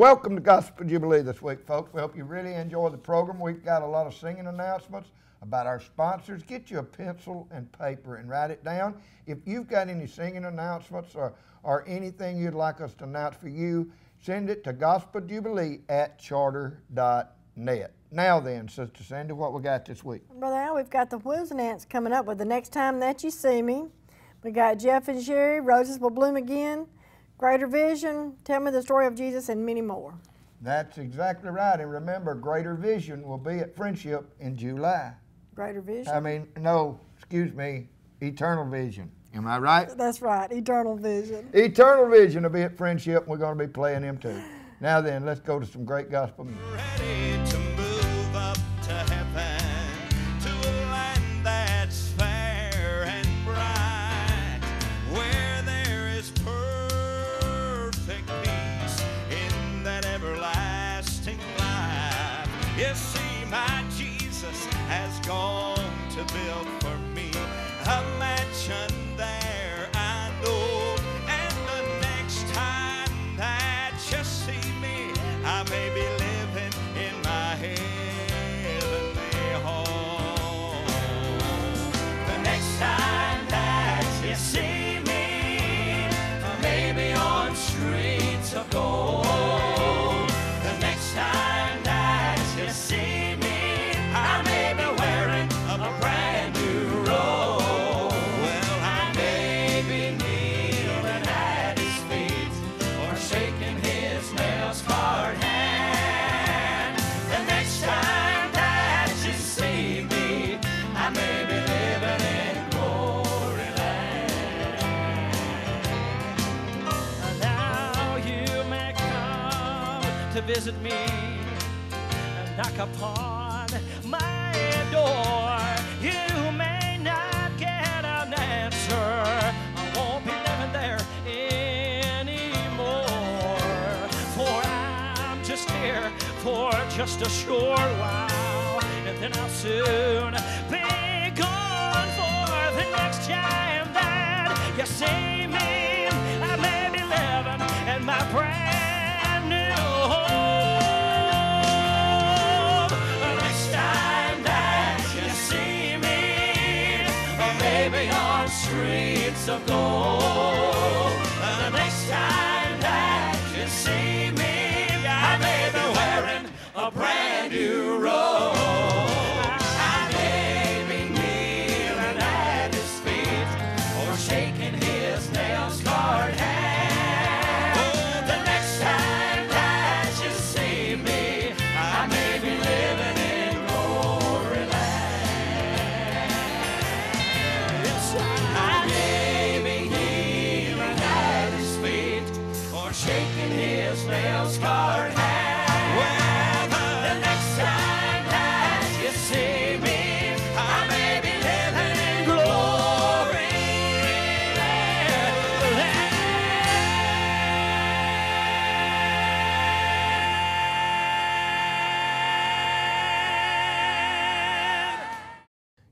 Welcome to Gospel Jubilee this week, folks. We hope you really enjoy the program. We've got a lot of singing announcements about our sponsors. Get you a pencil and paper and write it down. If you've got any singing announcements or anything you'd like us to announce for you, send it to gospeljubilee@charter.net. Now then, Sister Cindy, what we got this week? Brother Al, we've got the Wisnants coming up with The Next Time That You See Me. We got Jeff and Sherry, Roses Will Bloom Again, Greater Vision, Tell Me the Story of Jesus, and many more. That's exactly right. And remember, Greater Vision will be at Friendship in July. Greater Vision? Eternal Vision. Am I right? That's right, Eternal Vision. Eternal Vision will be at Friendship. We're going to be playing them too. Now then, let's go to some great gospel music. Ready to move up to heaven, to a land that's fair and bright, where there is perfect peace in that everlasting life. You see, my Jesus has gone to build for me a mansion there, I know. And the next time that you see me, I may be living in my heavenly home. The next time that you see me, I may be on streets of gold. The next time that you see me, I may be wearing a brand new robe. Well, I may be kneeling at his feet or shaking his nail-scarred hand. The next time that you see me, I may be living in glory land. Now you may come to visit me and knock upon my door. You may not get an answer. I won't be living there anymore. For I'm just here for just a short while, and then I'll soon be gone. For the next time that you see me, I may be living in my brand new home. The next time that you see me, maybe on streets of gold. The next time that you see me, I may be wearing a brand new robe. I may be kneeling at his feet or shaking his nail-scarred hand. The next time that you see me, I may be living in glory land. I may be kneeling at his feet or shaking his nail-scarred hand. Well, the next time that you see me, I may be living in glory land.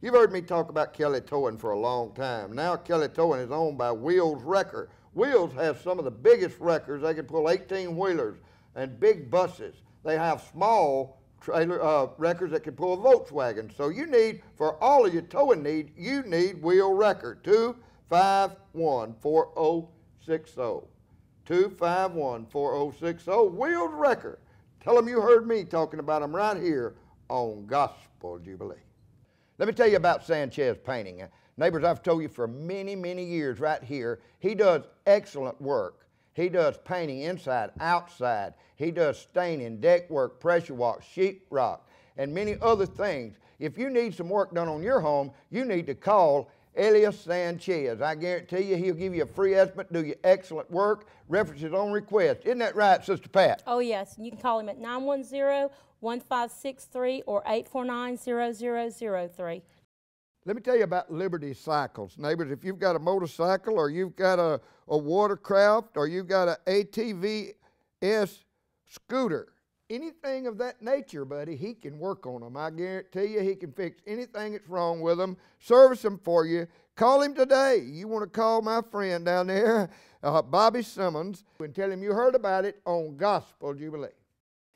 You've heard me talk about Kelly Towing for a long time. Now Kelly Towing is owned by Wheels Wrecker. Wheels has some of the biggest wreckers. They can pull 18-wheelers and big buses. They have small trailer wreckers that can pull a Volkswagen. So you need, for all of your towing need, you need Wheel Wrecker. 251-4060. 251-4060. Wheels Wrecker. Tell them you heard me talking about them right here on Gospel Jubilee. Let me tell you about Sanchez Painting. Neighbors, I've told you for many, many years right here, he does excellent work. He does painting inside, outside. He does staining, deck work, pressure wash, sheetrock, and many other things. If you need some work done on your home, you need to call Elias Sanchez. I guarantee you he'll give you a free estimate, do you excellent work, references on request. Isn't that right, Sister Pat? Oh, yes. You can call him at 910-1563 or 849-0003. Let me tell you about Liberty Cycles. Neighbors, if you've got a motorcycle or you've got a watercraft or you've got an ATVS scooter, anything of that nature, buddy, he can work on them. I guarantee you he can fix anything that's wrong with them, service them for you. Call him today. You want to call my friend down there, Bobby Simmons, and tell him you heard about it on Gospel Jubilee.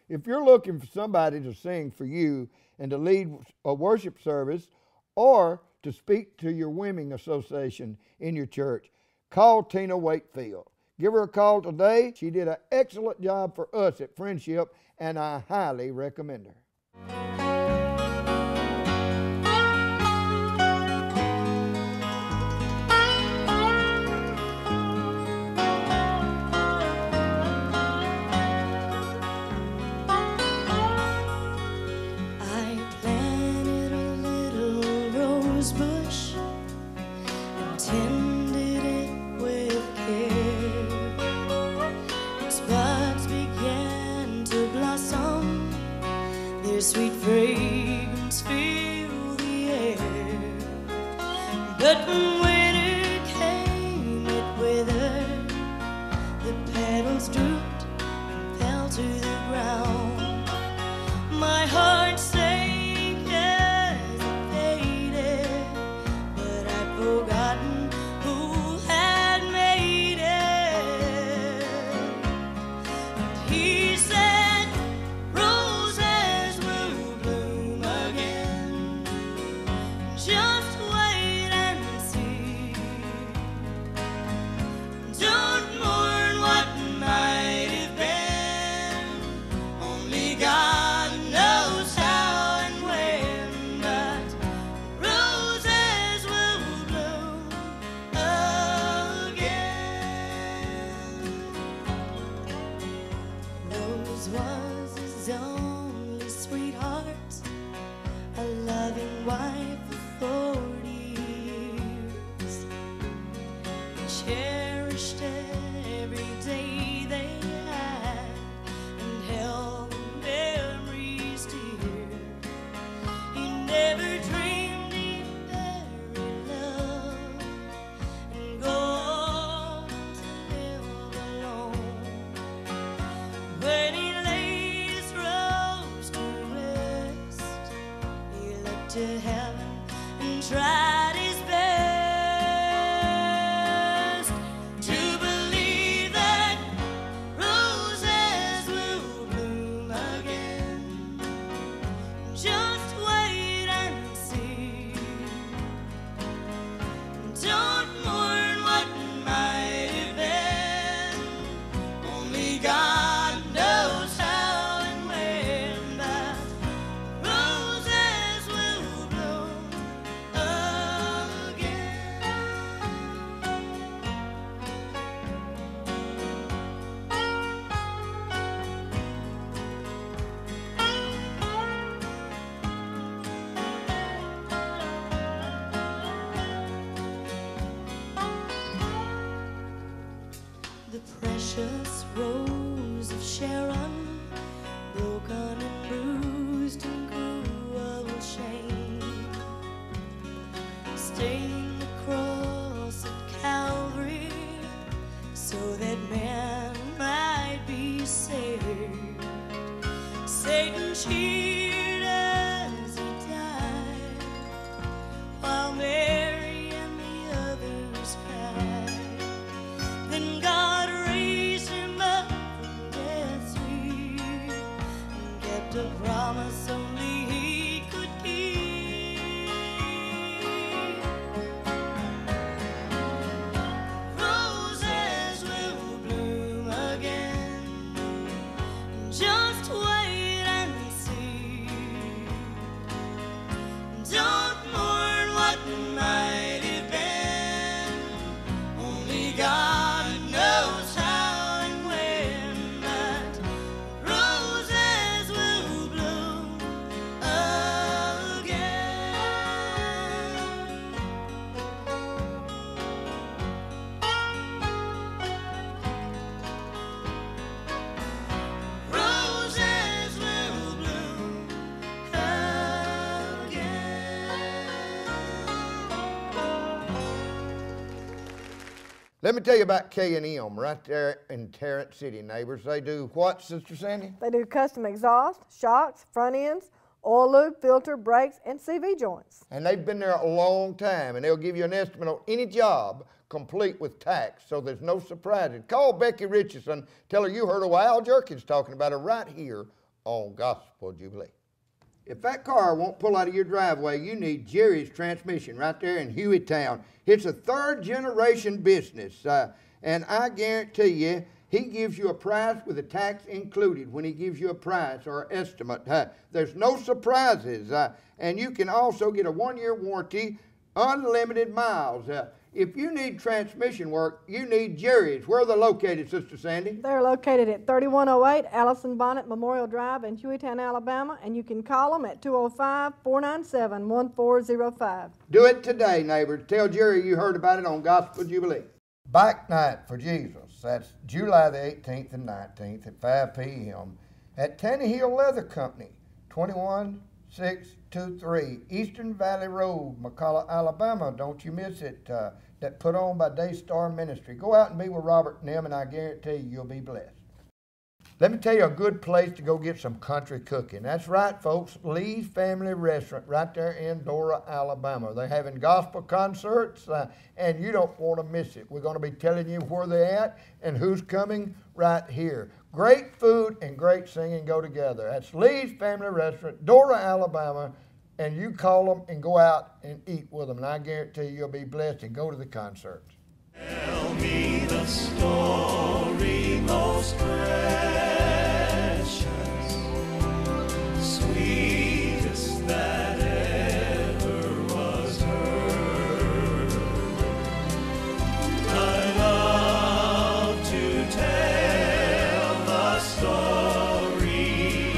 If you're looking for somebody to sing for you and to lead a worship service or to speak to your women association in your church, call Tina Wakefield. Give her a call today. She did an excellent job for us at Friendship, and I highly recommend her. I planted a little rose bush and tended it with care. Its buds began to blossom, their sweet fragrance filled the air. But when winter came, it withered, the petals drooped and fell to the ground. My heart sank as it faded, but I'd forgotten who had made it. And he said, roses will bloom again. Just wait and see. Don't mourn what might have been. Only God knows how and when, but roses will bloom again. Rose was his only sweetheart, a loving wife for 40 years. He cherished every day they had and held memories dear. He never dreamed he'd marry love and go on to live alone. When he laid his rose to rest, he looked to heaven and tried his best to believe that roses will bloom again. Just wait and see. Don't mourn what might have been. Only God knows how and when, but roses will bloom again. The precious rose of Sharon, broken and bruised in cruel shame, stained the cross at Calvary so that man might be saved. Satan cheered as he died, while Mary and the others cried. Then God raised him up from death's sleep and kept a promise only he could keep. Roses will bloom again. Just wait and see. Don't mourn what might have been. Only God knows how and when, but roses will bloom Let me tell you about K&M right there in Tarrant City, neighbors. They do what, Sister Sandy? They do custom exhaust, shocks, front ends, oil loop, filter, brakes, and CV joints. And they've been there a long time, and they'll give you an estimate on any job complete with tax, so there's no surprises. Call Becky Richardson, tell her you heard of Al Jerkins talking about her right here on Gospel Jubilee. If that car won't pull out of your driveway, you need Jerry's Transmission right there in Hueytown. It's a third-generation business, and I guarantee you, he gives you a price with the tax included when he gives you a price or estimate. There's no surprises, and you can also get a 1-year warranty, unlimited miles. If you need transmission work, you need Jerry's. Where are they located, Sister Sandy? They're located at 3108 Allison Bonnet Memorial Drive in Hueytown, Alabama, and you can call them at 205-497-1405. Do it today, neighbors. Tell Jerry you heard about it on Gospel Jubilee. Bike Night for Jesus. That's July the 18th and 19th at 5 p.m. at Tannehill Leather Company, 21623 Eastern Valley Road, McCalla, Alabama. Don't you miss it. That put on by Daystar Ministry. Go out and be with Robert and them, and I guarantee you'll be blessed. Let me tell you a good place to go get some country cooking. That's right, folks. Lee's Family Restaurant right there in Dora, Alabama. They're having gospel concerts, and you don't want to miss it. We're going to be telling you where they're at and who's coming right here. Great food and great singing go together. That's Lee's Family Restaurant, Dora, Alabama, and you call them and go out and eat with them, and I guarantee you'll be blessed and go to the concerts. Tell me the story most precious, sweetest that ever was heard. I love to tell the story.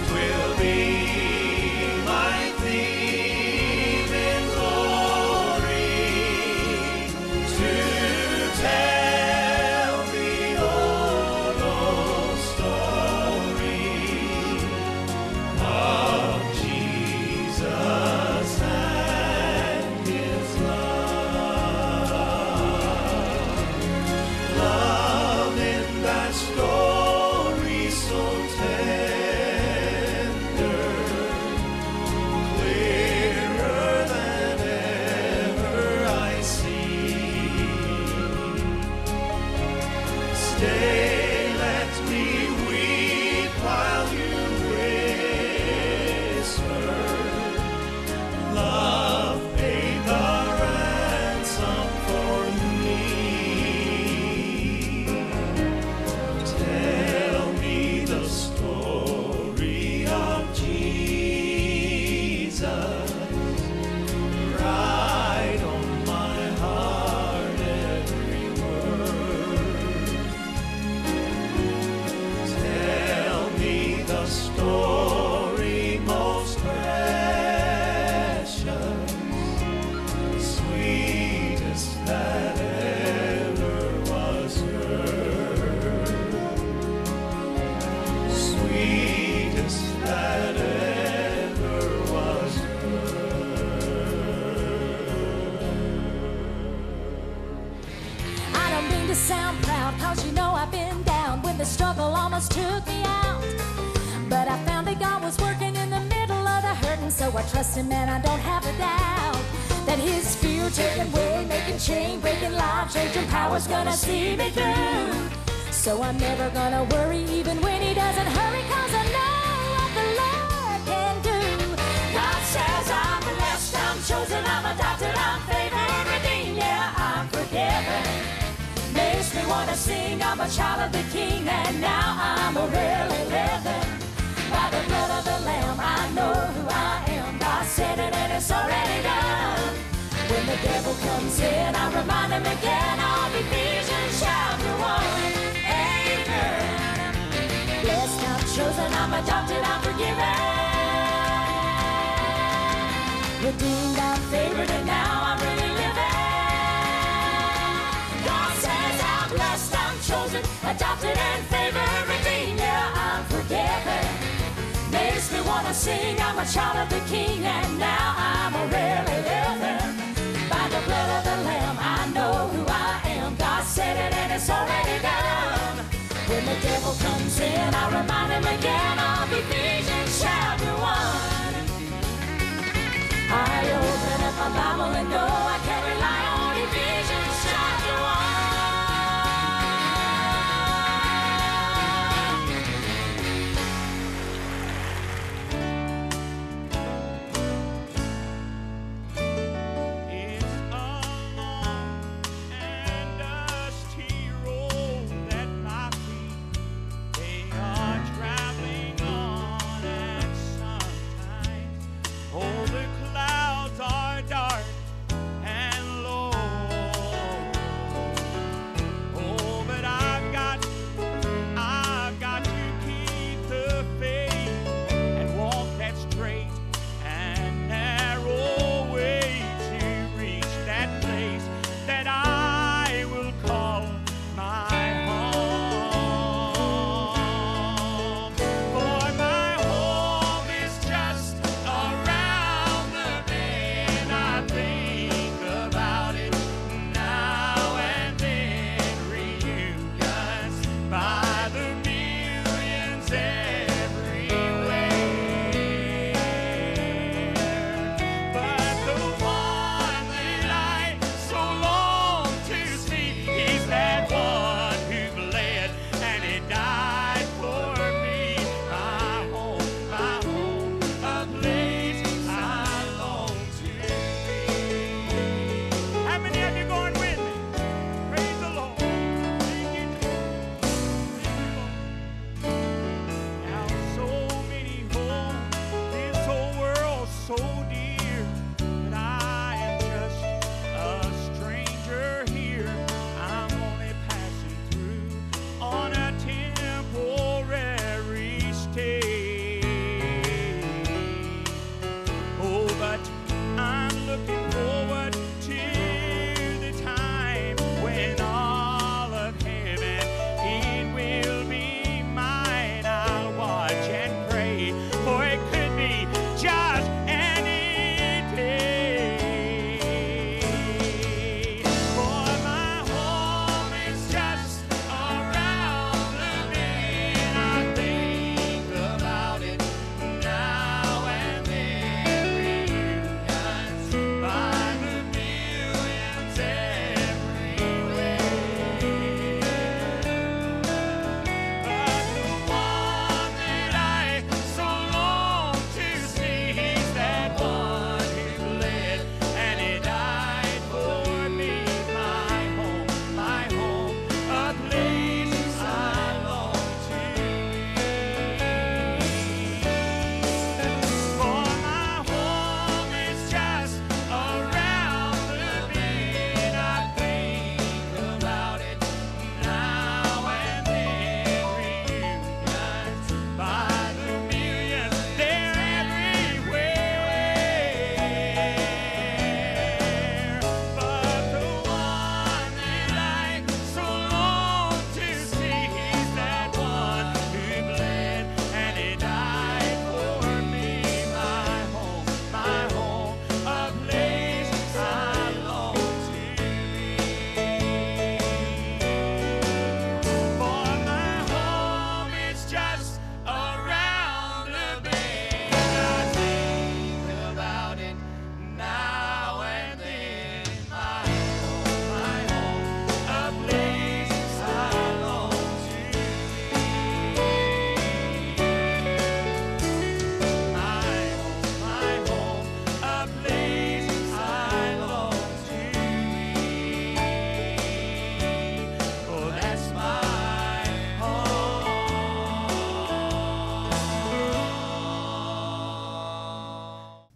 'Twill be my theme in glory to tell the old story of Jesus and His love in that story so tender, clearer than ever I see. Stay, let me weep while you whisper. Love paid the ransom for me. Tell me the story of Jesus. Write on my heart every word. Tell me the story most precious, sweetest that ever was heard, sweetest that ever was I don't mean to sound proud, cause you know I've been down when the struggle almost took me out. But I found that God was working in the middle of the hurting, so I trust Him and I don't have a doubt that His fear taking way, making chain, breaking life changing power's gonna see me through. So I'm never gonna worry even when He doesn't hurry, cause I know what the Lord can do. God says I'm blessed, I'm chosen, I'm adopted, I'm favored, redeemed, yeah, I'm forgiven. Makes me wanna sing, I'm a child of the King, and now I'm really living. By the blood of the Lamb, I know who I am. God said it and it's already done. When the devil comes in, I remind him again of Ephesians chapter 1. Amen. Blessed, I'm chosen, I'm adopted, I'm forgiven. Redeemed, I'm favored, and now I'm really living. God says I'm blessed, I'm chosen, adopted, and favored, redeemed, yeah, I'm forgiven. Makes me wanna sing, I'm a child of the King, and now I'm really living. By the blood of the the Lamb. I know who I am. God said it and it's already done. When the devil comes in, I remind him again of Ephesians chapter 1. I open up my Bible and know I can rely on Ephesians chapter 1. It's a long and dusty road that my feet they are traveling on, and sometimes oh the clouds are dark and low. Oh, but I've got to keep the faith and walk that straight and narrow way to reach that place that I will call my home. For my home is just around the bend. I think about it now and then. Reunions by the millions everywhere. But the one that I so long to see, he's that one who bled and he died for me. My home, a place I long to be. How many of you going with me? Praise the Lord. Thank you, Jesus. Thank you, Lord. Now so many homes, this whole world so dear, but I am just a stranger here. I'm only passing through on a temporary stay. Oh, but I'm looking forward to the time when all of heaven it will be mine. I'll watch and pray, for it could be just any day. For my home is just around the bend. I think about it now and then. Reunions by the millions everywhere. But the one that I so long to see, he's that one who bled and he died for me. My home, a place I long to be. For my home is just around the bend. I think about it now and then. Reunions by the millions, they're everywhere. But the one that I so long to see, he's that one who bled and he died for me. My home, a place I long to be. For my home is just around the bend. I think about it now and then. My home, a place I long to be. My home, a place I long to be. Oh, that's my home.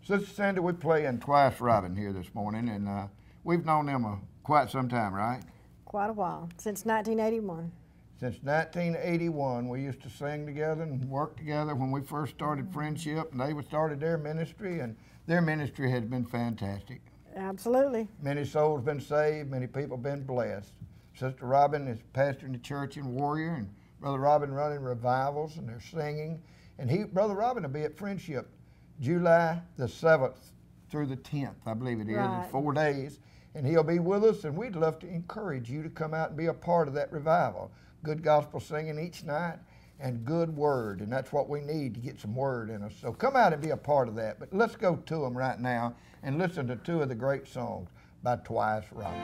Sister Cindy, we're playing Twice Robin here this morning, and we've known them quite some time, right? Quite a while, since 1981. Since 1981, we used to sing together and work together when we first started Friendship, and they started their ministry, and their ministry has been fantastic. Absolutely. Many souls been saved, many people been blessed. Sister Robin is pastoring the church in Warrior, and Brother Robin running revivals, and they're singing. And Brother Robin will be at Friendship July the 7th through the 10th, I believe it is, in Right. 4 days. and he'll be with us, and we'd love to encourage you to come out and be a part of that revival. Good gospel singing each night and good word, and that's what we need to get some word in us. So come out and be a part of that. But let's go to them right now and listen to two of the great songs by Twice Rock.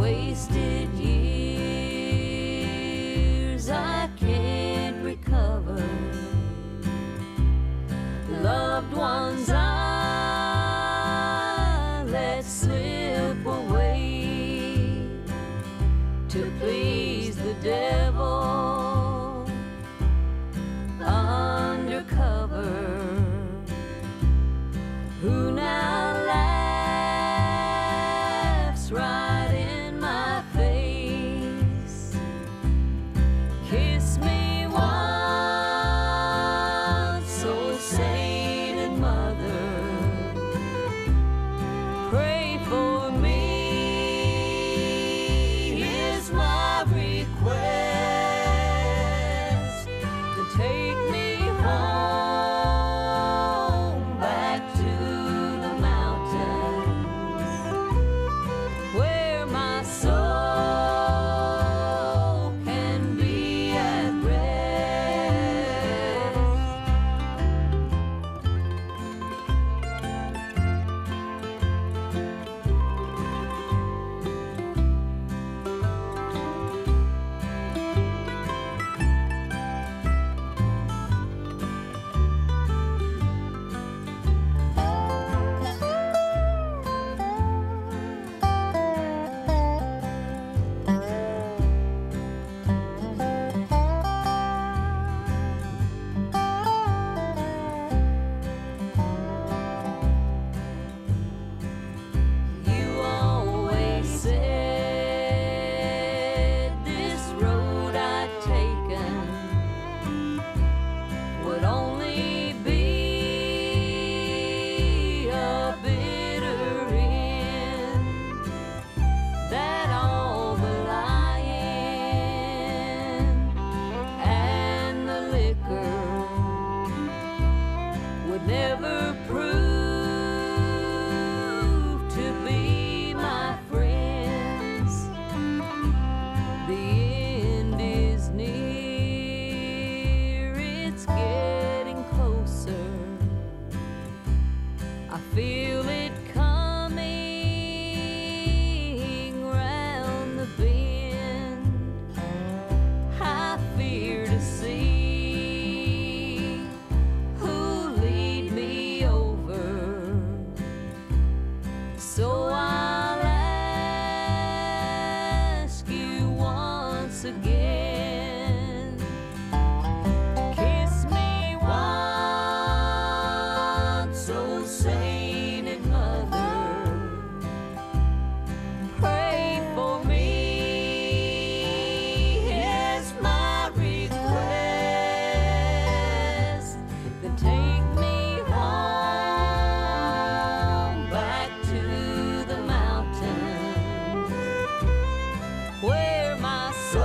Wasted years I can't recover. Loved ones I let slip away to please the devil undercover, who now laughs right in my face. Kiss me once, oh sainted mother. Pray for me, here's my request, to take me home back to the mountains, where my soul can be at rest. You always said this road I'd taken would only be a bitter end, that all the lying and the liquor would never prove to be my friends. The end is near, it's getting closer. I feel it coming round the bend. I fear to see who'll lead me over, so I'll ask you once again to kiss me once, oh sainted mother. Pray for me, here's my request, then take me home back to the mountains, where my soul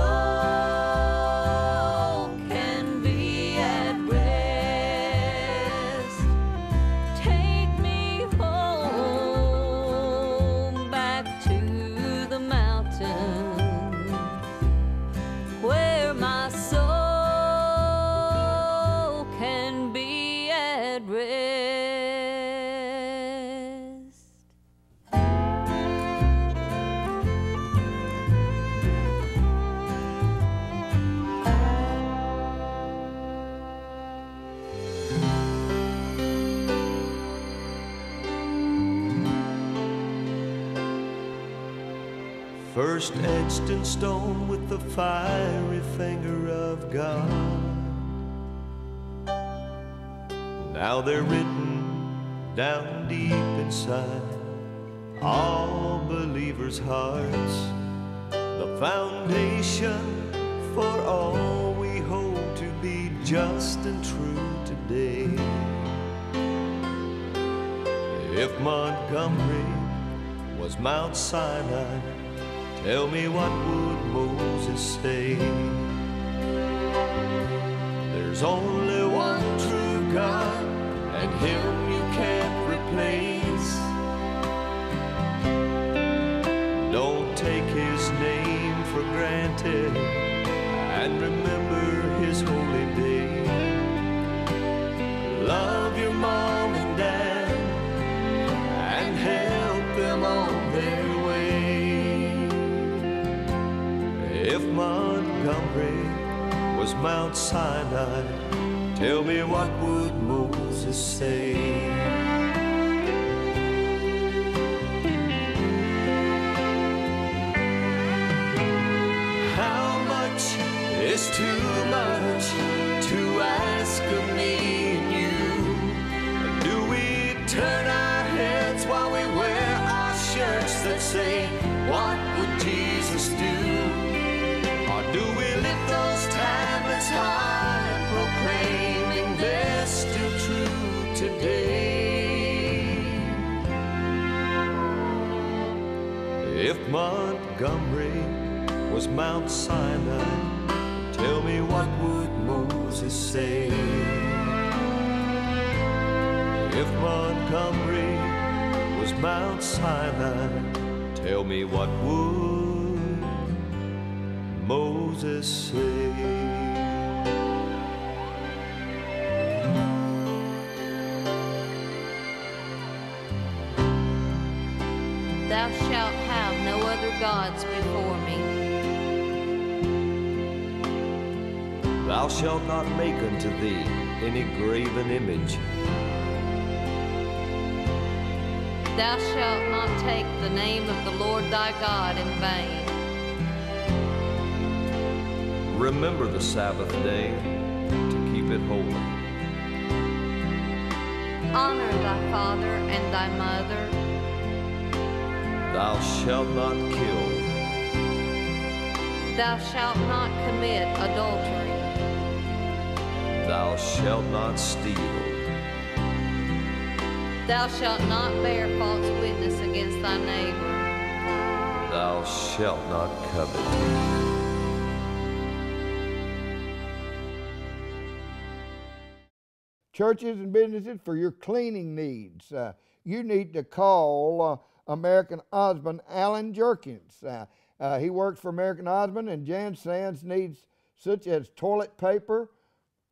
can be at rest. Take me home back to the mountains, where my soul can be at rest. First etched in stone with the fiery finger of God. Now they're written down deep inside all believers' hearts, the foundation for all we hold to be just and true today. If Montgomery was Mount Sinai. Tell me, what would Moses say? There's only one true God, and Him you can't replace. Don't take His name for granted, and remember His holy day. Love your mom and dad, and help them on their way. If Montgomery was Mount Sinai, tell me, what would Moses say? How much is too much to ask of me and you? Do we turn our heads while we wear our shirts that say, what would Jesus do? Or do we lift those tablets high, proclaiming they're still true today? If Montgomery was Mount Sinai, tell me, what would Moses say? If Montgomery was Mount Sinai, tell me, what would Moses say? Thou shalt have no other gods before me. Thou shalt not make unto thee any graven image. Thou shalt not take the name of the Lord thy God in vain. Remember the Sabbath day to keep it holy. Honor thy father and thy mother. Thou shalt not kill. Thou shalt not commit adultery. Thou shalt not steal. Thou shalt not bear false witness against thy neighbor. Thou shalt not covet. Churches and businesses, for your cleaning needs, you need to call American Osmond Alan Jerkins. He works for American Osmond, and Jan Sands needs such as toilet paper,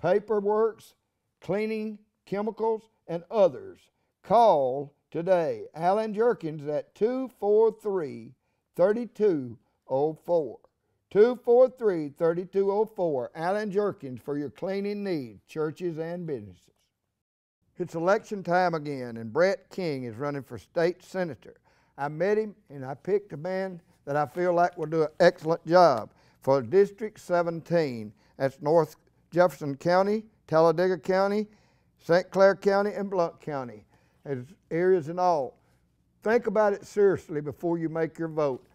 paperworks, cleaning chemicals, and others. Call today Alan Jerkins at 243-3204. 243-3204. Alan Jerkins for your cleaning needs, churches and businesses. It's election time again, and Brett King is running for state senator. I met him, and I picked a man that I feel like will do an excellent job for District 17. That's North Jefferson County, Talladega County, St. Clair County, and Blount County. There's areas and all. Think about it seriously before you make your vote,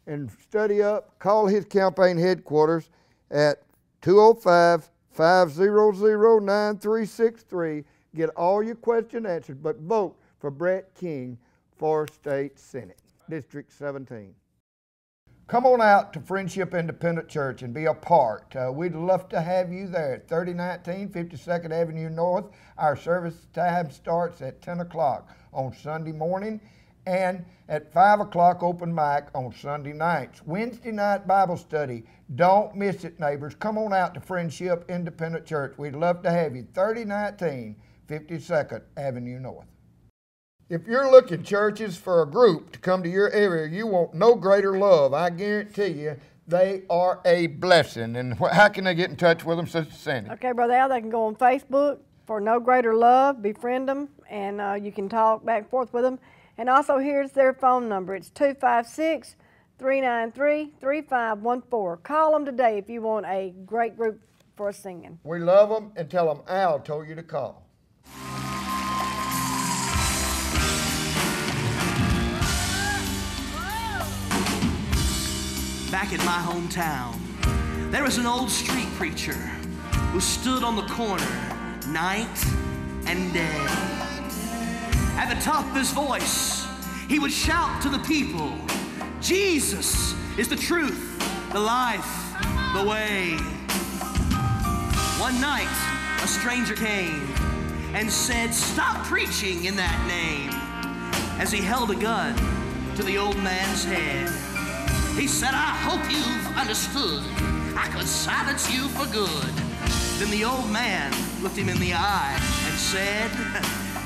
and study up. Call his campaign headquarters at 205-500-9363. Get all your questions answered, but vote for Brett King for State Senate, District 17. Come on out to Friendship Independent Church and be a part. We'd love to have you there at 3019 52nd Avenue North. Our service time starts at 10 o'clock on Sunday morning, and at 5 o'clock open mic on Sunday nights. Wednesday night Bible study. Don't miss it, neighbors. Come on out to Friendship Independent Church. We'd love to have you. 3019 52nd Avenue North. If you're looking, churches, for a group to come to your area, you want no greater love. I guarantee you they are a blessing. And how can they get in touch with them, Sister Sandy? Okay, Brother Al, they can go on Facebook for No Greater Love, befriend them, and you can talk back and forth with them. And also, here's their phone number. It's 256-393-3514. Call them today if you want a great group for singing. We love them, and tell them Al told you to call. Back in my hometown, there was an old street preacher who stood on the corner night and day. At the top of his voice, he would shout to the people, Jesus is the truth, the life, the way. One night, a stranger came and said, stop preaching in that name, as he held a gun to the old man's head. He said, I hope you've understood. I could silence you for good. Then the old man looked him in the eye and said,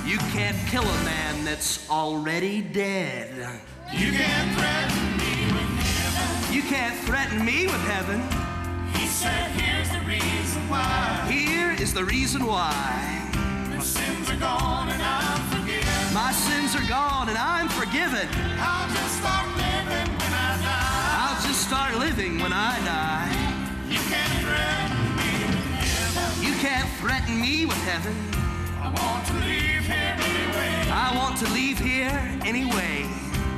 you can't kill a man that's already dead. You can't threaten me with heaven. You can't threaten me with heaven. He said, here's the reason why. Here is the reason why. My sins are gone and I'm forgiven. My sins are gone and I'm forgiven. I'll just start living when I die. I'll just start living when I die. You can't threaten me with heaven. You can't threaten me with heaven. I want to leave here anyway. I want to leave here anyway.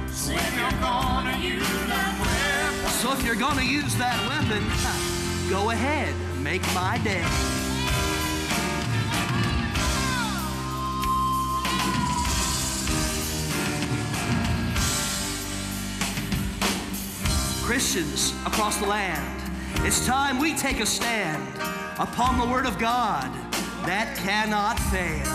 So if you're gonna use that weapon, So if you're gonna use that weapon, go ahead, make my day. Christians across the land, it's time we take a stand upon the Word of God that cannot fail.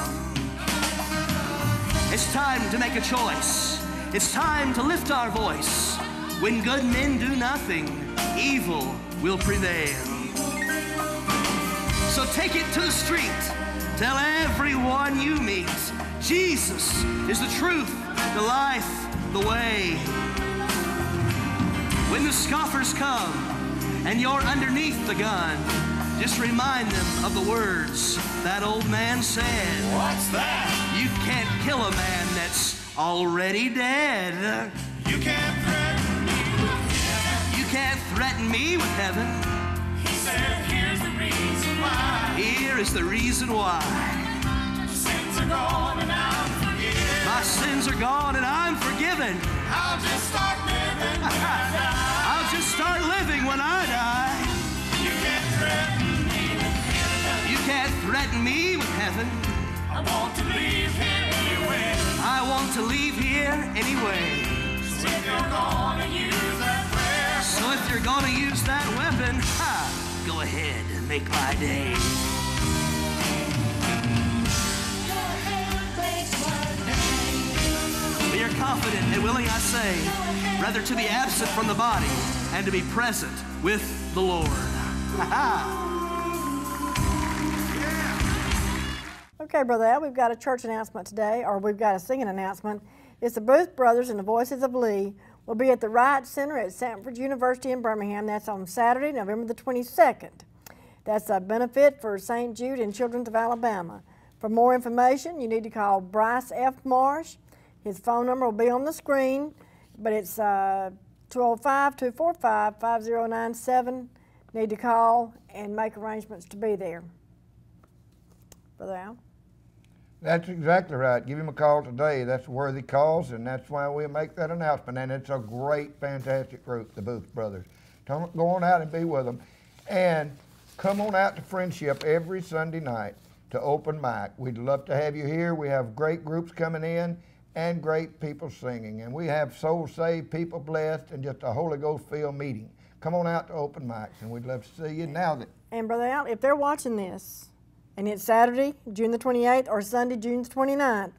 It's time to make a choice. It's time to lift our voice. When good men do nothing, evil will prevail. So take it to the street. Tell everyone you meet, Jesus is the truth, the life, the way. When the scoffers come and you're underneath the gun, just remind them of the words that old man said. what's that? You can't kill a man that's already dead. You can't threaten me with heaven. You can't threaten me with heaven. He said, here's the reason why. Here is the reason why. My sins are gone and I'm forgiven. My sins are gone and I'm forgiven. I'll just start living when I die. I'll just start living when I die. You can't threaten me with heaven. You can't threaten me with heaven. I want to leave here anyway. I want to leave here anyway. So if you're gonna use that weapon, So if you're gonna use that weapon, go ahead and make my day. We are confident and willing, I say, rather to be absent from the body and to be present with the Lord. Okay, Brother Al, we've got a church announcement today, or we've got a singing announcement. It's the Booth Brothers and the Voices of Lee will be at the Wright Center at Samford University in Birmingham. That's on Saturday, November the 22nd. That's a benefit for St. Jude and Children of Alabama. For more information, you need to call Bryce F. Marsh. His phone number will be on the screen, but it's 205-245-5097. Need to call and make arrangements to be there. Brother Al? That's exactly right. Give him a call today. That's a worthy cause, and that's why we make that announcement. And it's a great, fantastic group, the Booth Brothers. Go on out and be with them. And come on out to Friendship every Sunday night to open mic. We'd love to have you here. We have great groups coming in and great people singing. And we have soul saved, people blessed, and just a Holy Ghost filled meeting. Come on out to open mics, and we'd love to see you now. And Brother Al, if they're watching this, and it's Saturday, June the 28th, or Sunday, June the 29th,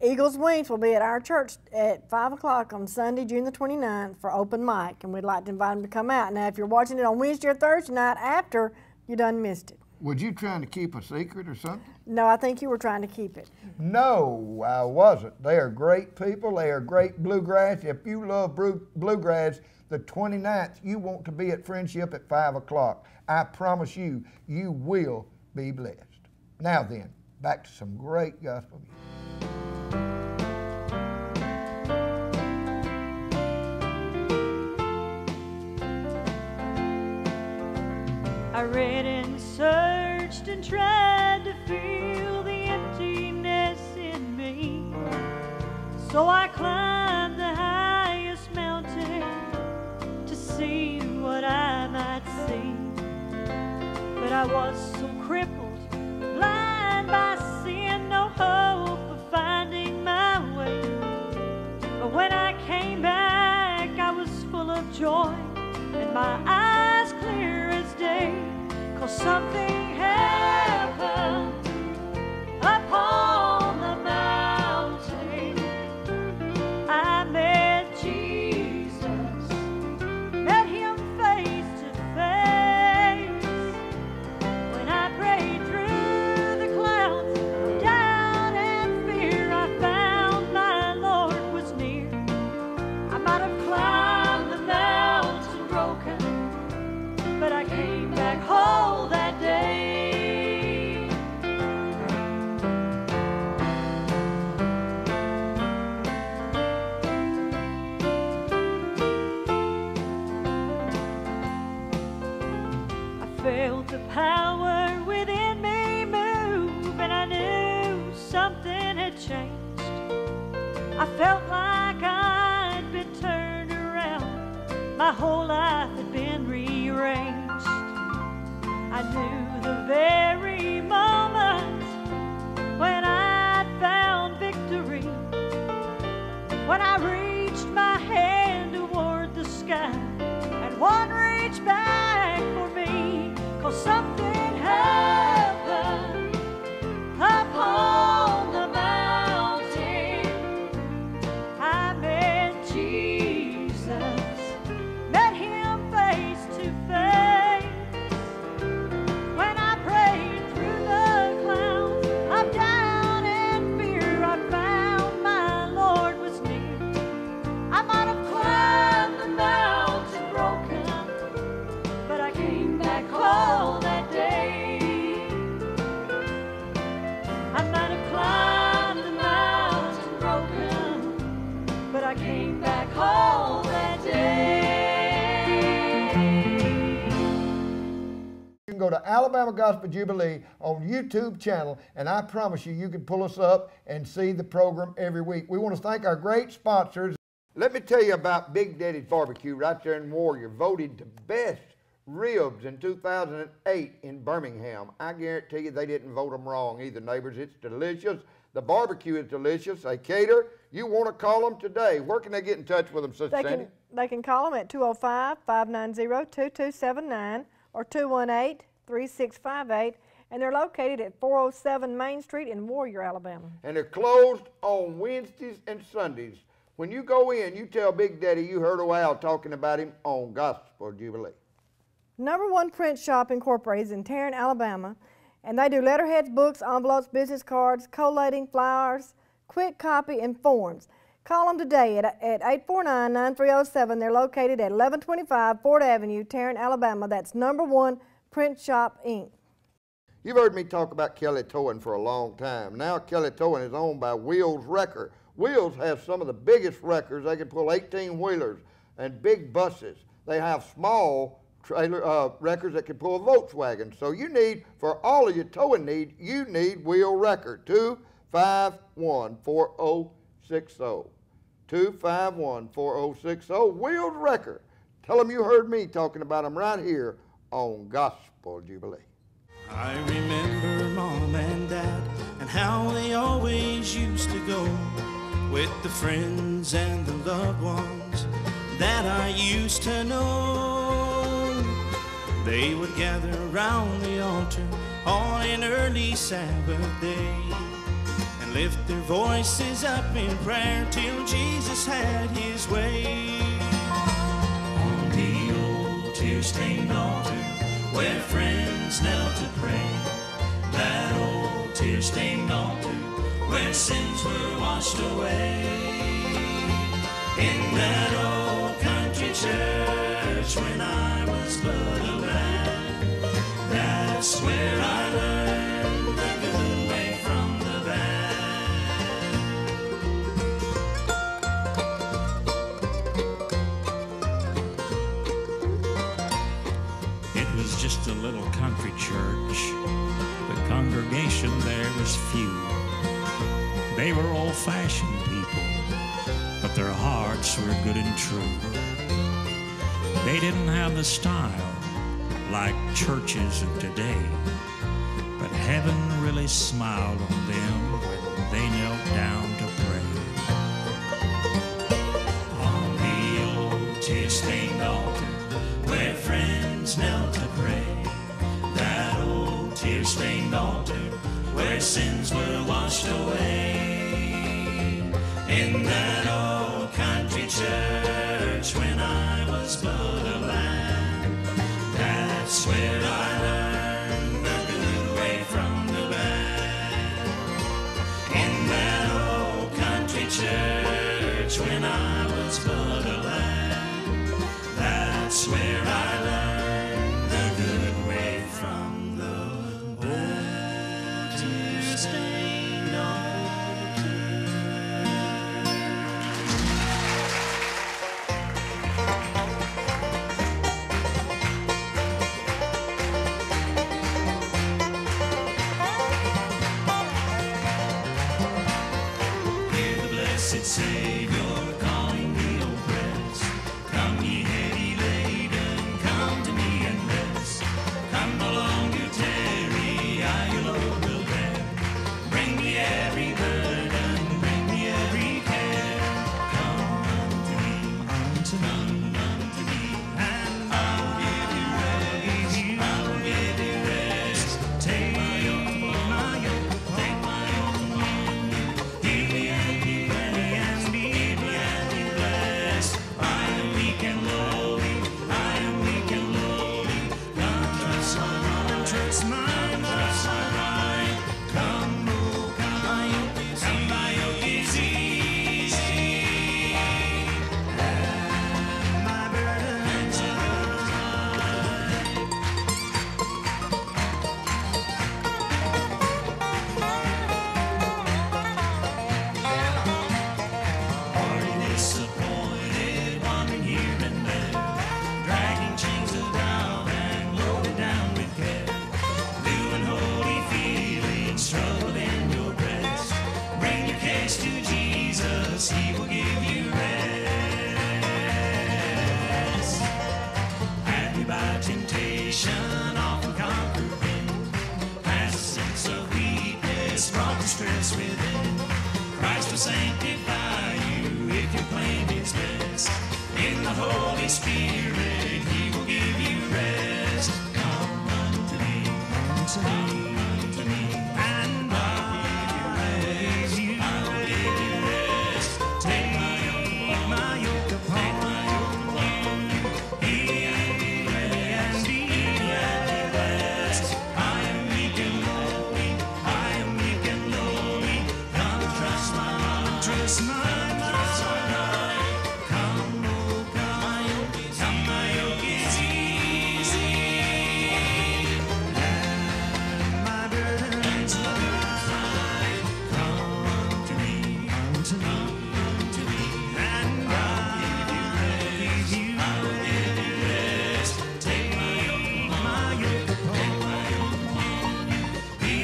Eagles Wings will be at our church at 5 o'clock on Sunday, June the 29th for open mic, and we'd like to invite them to come out. Now, if you're watching it on Wednesday or Thursday night after, you done missed it. Was you trying to keep a secret or something? No, I think you were trying to keep it. No, I wasn't. They are great people. They are great bluegrass. If you love bluegrass, the 29th, you want to be at Friendship at 5 o'clock. I promise you, you will be blessed. Now then, back to some great gospel music. I read and searched and tried to fill the emptiness in me. So I climbed the highest mountain to see what I might see. But I was so crippled, blind by sin, no hope of finding my way. But when 'cause something happened upon the mountain. I met Jesus, met him face to face. When I prayed through the clouds of doubt and fear, I found my Lord was near. I might have climbed the mountain broken, but I came back whole that day. I felt the power within me move, and I knew something had changed. I felt like I'd been turned around, my whole life had been rearranged. I knew the very moment when I'd found victory, when I reached my hand toward the sky, and one reached back for me, 'cause something happened upon the mountain. I met Jesus, met him face to face. When I prayed through the clouds of doubt and fear, I found my Lord was near. I might have climbed the mountain broken, but I came back whole that day. I might have climbed the mountain broken, but I came back whole that day. You can go to Alabama Gospel Jubilee on YouTube channel, and I promise you, you can pull us up and see the program every week. We want to thank our great sponsors. Let me tell you about Big Daddy's Barbecue right there in Warrior, voted the best ribs in 2008 in Birmingham. I guarantee you they didn't vote them wrong either, neighbors. It's delicious. The barbecue is delicious. They cater. You want to call them today. Where can they get in touch with them, Sister Sandy? They can call them at 205-590-2279 or 218-3658, and they're located at 407 Main Street in Warrior, Alabama. And they're closed on Wednesdays and Sundays. When you go in, you tell Big Daddy you heard a while talking about him on Gospel Jubilee. #1 Print Shop Incorporated is in Tarrant, Alabama, and they do letterheads, books, envelopes, business cards, collating, flyers, quick copy, and forms. Call them today at 849-9307. They're located at 1125 Ford Avenue, Tarrant, Alabama. That's #1 Print Shop, Inc. You've heard me talk about Kelly Towing for a long time. Now Kelly Towing is owned by Wheels Wrecker. Wheels has some of the biggest wreckers. They can pull 18-wheelers and big buses. They have small trailer wreckers that can pull a Volkswagen. So you need, for all of your towing need, you need Wheel Wrecker. 251-4060. 251-4060. Wheels Wrecker. Tell them you heard me talking about them right here on Gospel Jubilee. I remember Mom and Dad and how they always used to go with the friends and the loved ones that I used to know. They would gather around the altar on an early Sabbath day and lift their voices up in prayer till Jesus had his way. On the old tear-stained altar where friends knelt to pray, that old tear-stained altar where sins were washed away. In that old country church when I was but a lad, that's where I learned the good way from the bad. It was just a little country church. The congregation there was few. They were old-fashioned people, but their hearts were good and true. They didn't have the style like churches of today, but heaven really smiled on them when they knelt down to pray. On the old tear-stained altar where friends knelt to pray, that tear-stained altar where sins were washed away. In that old country church when I was but a lad, that's where I learned the good way from the bad. In that old country church when I was but a lad, that's where I learned the good way from the bad. Tear-stained altar. Hear the blessed Savior calling the oppressed. Come ye heavy laden, come to me and rest. Come no longer tarry, I your Lord will bear. Bring me every burden, bring me every care. Come unto me, unto me, and I'll give you rest. I'll give you rest. Take my yoke, take my yoke upon you. Heal me and be blessed. I am weak and lowly, I am weak and lowly. Come trust my mind, trust my mind. Come, oh, come, my yoke is easy, and my burden's light. Are you disappointed, wandering here and there, dragging chains of doubt and loaded down with care? New and holy feelings struggle in your breast. Bring your case to Jesus, He will give you rest. Happy by temptation, often conquered sin. Past the sense of weakness, brought distress within. Christ will sanctify you if you claim His best. In the Holy Spirit, He will give you rest. Come unto me, and I'll give you rest. Take my yoke upon you. Be blessed. I am weak and lowly, I am weak and lowly. Come trust my mind, trust my mind. Come, oh, come, my yoke is easy, and my burden's light. Come unto me, and I'll give you rest. Take my yoke upon you. Be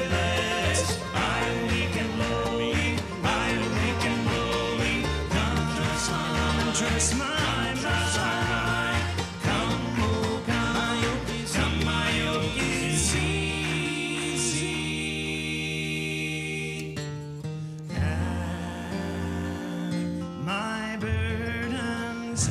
blessed. I am weak and lowly, I am weak and lowly. Come trust my mind. Come, oh, come, my yoke is easy, and my burden's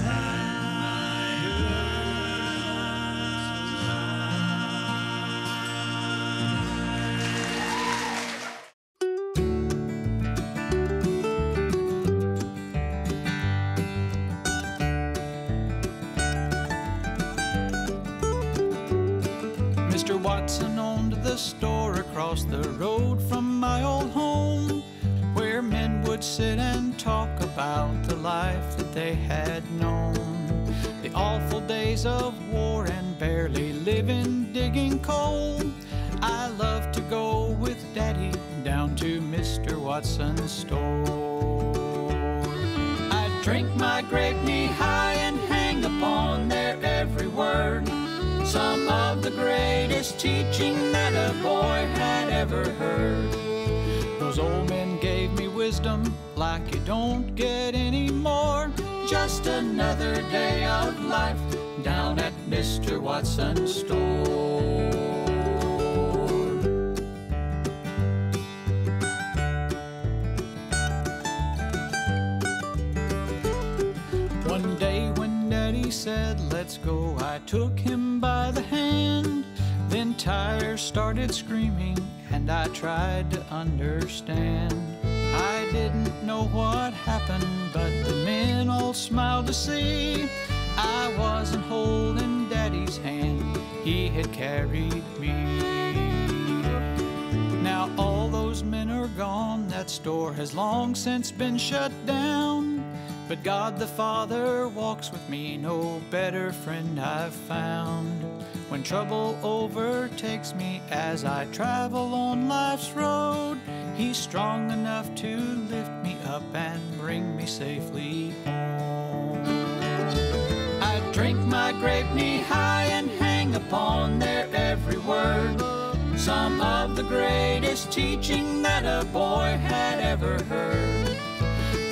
Mr. Watson owned the store across the road from my old home, where men would sit and talk about the life that they had known. The awful days of war and barely living, digging coal. I love to go with Daddy down to Mr. Watson's store. I'd drink my grape knee-high and hang upon their every word, some of the greatest teaching that a boy had ever heard. Those old men gave me wisdom like you don't get any more. Just another day of life down at Mr. Watson's store. One day when Daddy said, "Let's go," I took him by the hand. tires started screaming, and I tried to understand. I didn't know what happened, but the men all smiled to see I wasn't holding Daddy's hand, he had carried me. Now all those men are gone, that store has long since been shut down. But God the Father walks with me, no better friend I've found. When trouble overtakes me as I travel on life's road, he's strong enough to lift me up and bring me safely home. I drink my grape knee high and hang upon their every word, some of the greatest teaching that a boy had ever heard.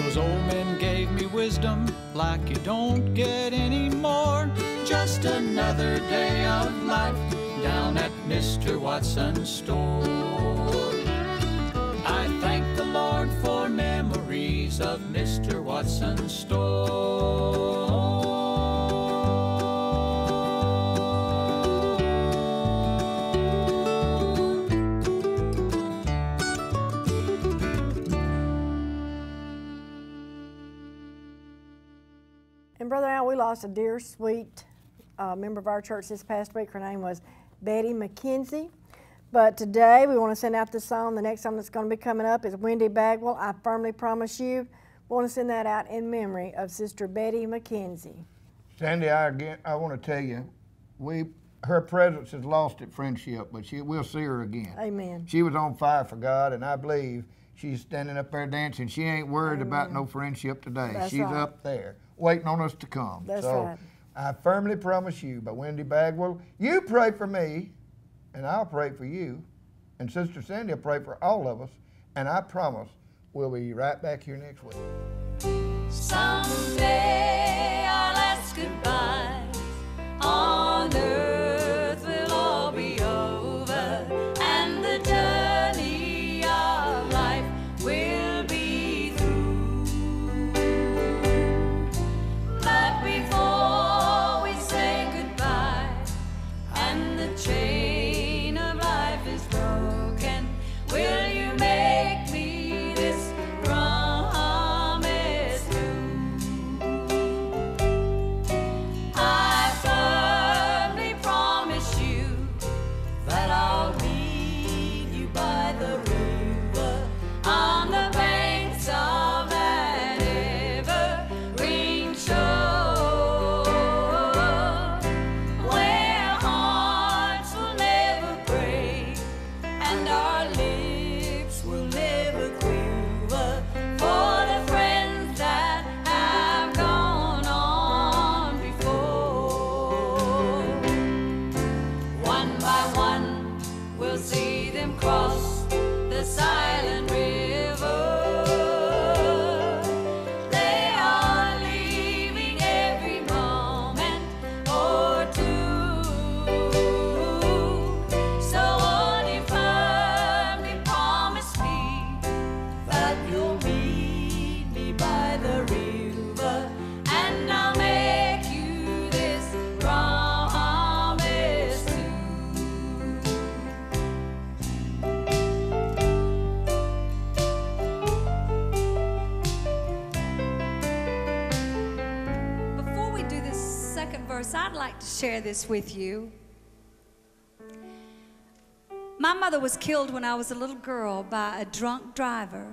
Those old men gave me wisdom like you don't get any more. Just another day of life down at Mr. Watson's store. I thank the Lord for memories of Mr. Watson's store. And Brother Al, we lost a dear, sweet member of our church this past week. Her name was Betty McKenzie. But today we want to send out this song. The next song that's going to be coming up is Wendy Bagwell, I Firmly Promise You. We want to send that out in memory of Sister Betty McKenzie. Sandy, I want to tell you, her presence has lost its friendship, but we'll see her again. Amen. She was on fire for God, and I believe she's standing up there dancing. She ain't worried Amen. about no friendship today. That's She's right. up there waiting on us to come. That's so, right. I Firmly Promise You by Wendy Bagwell. You pray for me, and I'll pray for you, and Sister Sandy will pray for all of us, and I promise we'll be right back here next week. Someday our last goodbye on earth will all be over, and the journey of life will be through. But before we say goodbye and the chain of life is broken, will you make me this promise too? I firmly promise you that I'll meet you by the river on the banks of an evergreen shore, where hearts will never break and our lips will never quiver, for the friends that have gone on before. One by one we'll see them cross the silent river. They are leaving every moment or two. So won't you firmly promise me that you'll meet me by the river, and I'll make you this promise too. Before we do this second verse, I'd like to share this with you. My mother was killed when I was a little girl by a drunk driver.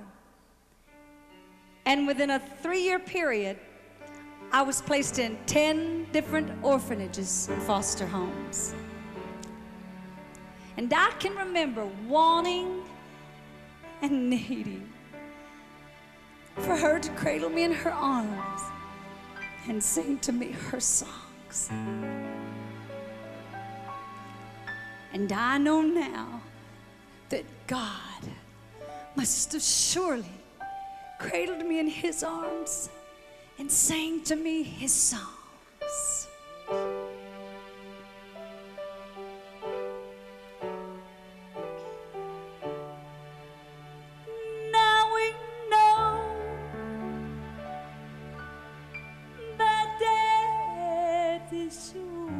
And within a 3-year period, I was placed in 10 different orphanages and foster homes. And I can remember wanting and needing for her to cradle me in her arms and sing to me her songs. And I know now that God must have surely cradled me in his arms and sang to me his songs. Now we know that death is sure,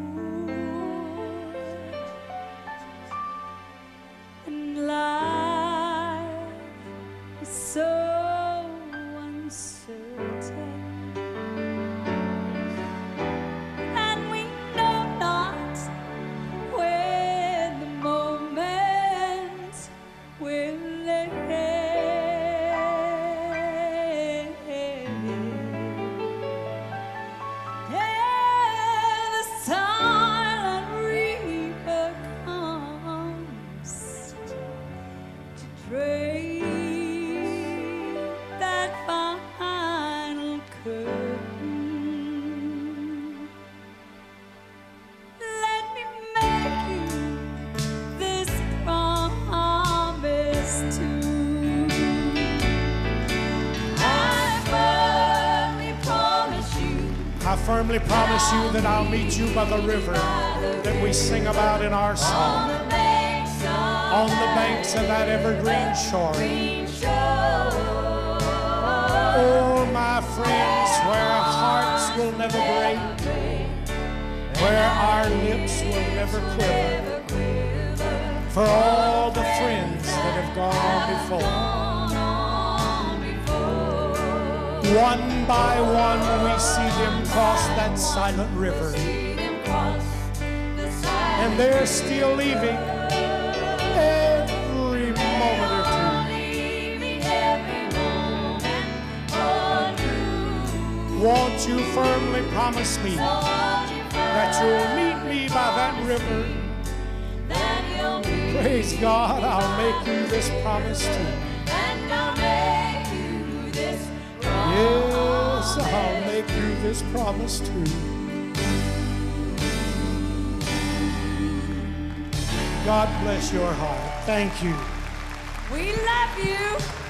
firmly promise you that I'll meet you by the river that we sing about in our song. On the banks of that evergreen shore. Oh, my friends, where our hearts will never break, where our lips will never quiver, for all the friends that have gone before. One by one we see them cross that silent river, and they're still leaving every moment or two. Won't you firmly promise me that you'll meet me by that river? Praise God, I'll make you this promise too. Yes, I'll make you this promise too. God bless your heart. Thank you. We love you.